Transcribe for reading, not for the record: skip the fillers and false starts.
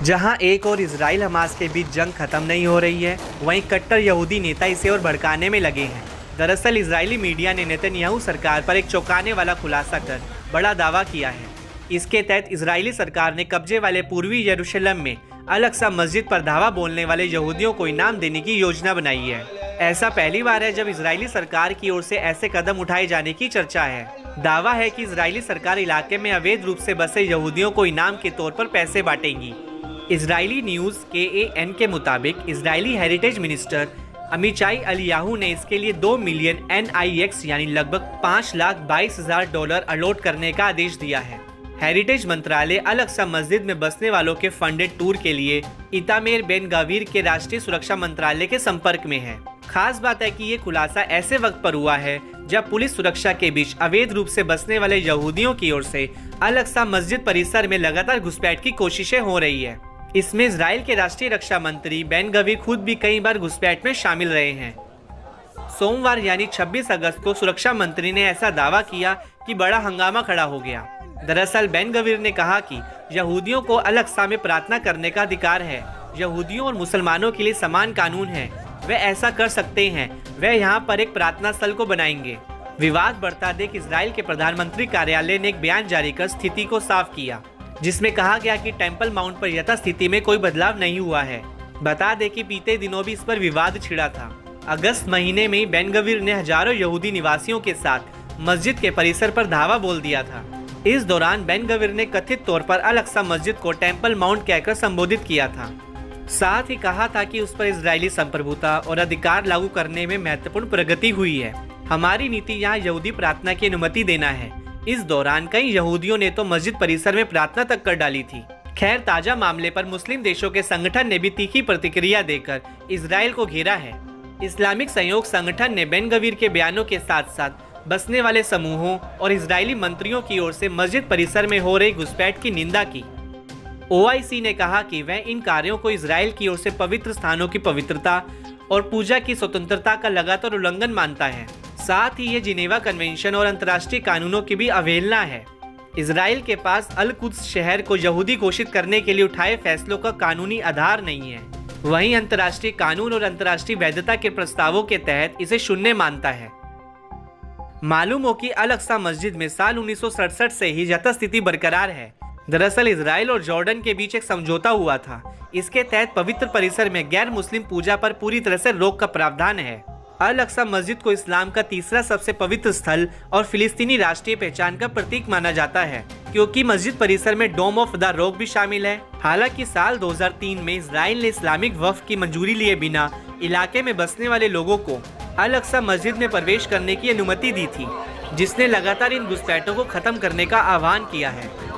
जहां एक और इजराइल हमास के बीच जंग खत्म नहीं हो रही है, वहीं कट्टर यहूदी नेता इसे और भड़काने में लगे हैं। दरअसल इजरायली मीडिया ने नेतन्याहू सरकार पर एक चौंकाने वाला खुलासा कर बड़ा दावा किया है। इसके तहत इजरायली सरकार ने कब्जे वाले पूर्वी यरूशलेम में अल-अक्सा मस्जिद पर धावा बोलने वाले यहूदियों को इनाम देने की योजना बनाई है। ऐसा पहली बार है जब इजरायली सरकार की ओर से ऐसे कदम उठाए जाने की चर्चा है। दावा है कि इजरायली सरकार इलाके में अवैध रूप से बसे यहूदियों को इनाम के तौर पर पैसे बांटेगी। इजरायली न्यूज़ KAN के मुताबिक इजरायली हेरिटेज मिनिस्टर अमीचाई अलियाहू ने इसके लिए 2 मिलियन NIX यानी लगभग $5,22,000 अलॉट करने का आदेश दिया है। हेरिटेज मंत्रालय अल-अक्सा मस्जिद में बसने वालों के फंडेड टूर के लिए इतामेर बेन गावीर के राष्ट्रीय सुरक्षा मंत्रालय के संपर्क में है। खास बात है कि ये खुलासा ऐसे वक्त पर हुआ है जब पुलिस सुरक्षा के बीच अवैध रूप से बसने वाले यहूदियों की ओर से अल-अक्सा मस्जिद परिसर में लगातार घुसपैठ की कोशिशें हो रही है। इसमें इजराइल के राष्ट्रीय रक्षा मंत्री बेन गवीर खुद भी कई बार घुसपैठ में शामिल रहे हैं। सोमवार यानी 26 अगस्त को सुरक्षा मंत्री ने ऐसा दावा किया कि बड़ा हंगामा खड़ा हो गया। दरअसल बेन गवीर ने कहा कि यहूदियों को अल-अक्सा में प्रार्थना करने का अधिकार है। यहूदियों और मुसलमानों के लिए समान कानून है, वे ऐसा कर सकते हैं। वे यहाँ पर एक प्रार्थना स्थल को बनाएंगे। विवाद बढ़ता देख इजराइल के प्रधानमंत्री कार्यालय ने एक बयान जारी कर स्थिति को साफ किया, जिसमें कहा गया कि टेम्पल माउंट पर यथास्थिति में कोई बदलाव नहीं हुआ है। बता दें कि बीते दिनों भी इस पर विवाद छिड़ा था। अगस्त महीने में बेन गवीर ने हजारों यहूदी निवासियों के साथ मस्जिद के परिसर पर धावा बोल दिया था। इस दौरान बेन गवीर ने कथित तौर पर अल-अक्सा मस्जिद को टेम्पल माउंट कहकर संबोधित किया था। साथ ही कहा था कि उस पर इजरायली संप्रभुता और अधिकार लागू करने में महत्वपूर्ण प्रगति हुई है। हमारी नीति यहाँ यहूदी प्रार्थना की अनुमति देना है। इस दौरान कई यहूदियों ने तो मस्जिद परिसर में प्रार्थना तक कर डाली थी। खैर, ताजा मामले पर मुस्लिम देशों के संगठन ने भी तीखी प्रतिक्रिया देकर इजराइल को घेरा है। इस्लामिक सहयोग संगठन ने बेन गवीर के बयानों के साथ साथ बसने वाले समूहों और इजरायली मंत्रियों की ओर से मस्जिद परिसर में हो रही घुसपैठ की निंदा की। OIC ने कहा कि वह इन कार्यों को इजराइल की ओर से पवित्र स्थानों की पवित्रता और पूजा की स्वतंत्रता का लगातार उल्लंघन मानता है। साथ ही ये जिनेवा कन्वेंशन और अंतर्राष्ट्रीय कानूनों की भी अवहेलना है। इजराइल के पास अल-कुद्स शहर को यहूदी घोषित करने के लिए उठाए फैसलों का कानूनी आधार नहीं है। वहीं अंतर्राष्ट्रीय कानून और अंतर्राष्ट्रीय वैधता के प्रस्तावों के तहत इसे शून्य मानता है। मालूम हो कि अल-अक्सा मस्जिद में साल 1967 से ही यथास्थिति बरकरार है। दरअसल इजराइल और जॉर्डन के बीच एक समझौता हुआ था। इसके तहत पवित्र परिसर में गैर मुस्लिम पूजा पर पूरी तरह से रोक का प्रावधान है। अल-अक्सा मस्जिद को इस्लाम का तीसरा सबसे पवित्र स्थल और फिलिस्तीनी राष्ट्रीय पहचान का प्रतीक माना जाता है, क्योंकि मस्जिद परिसर में डोम ऑफ द रॉक भी शामिल है। हालांकि साल 2003 में इजराइल ने इस्लामिक वक्फ की मंजूरी लिए बिना इलाके में बसने वाले लोगों को अल-अक्सा मस्जिद में प्रवेश करने की अनुमति दी थी, जिसने लगातार इन घुसपैठों को खत्म करने का आह्वान किया है।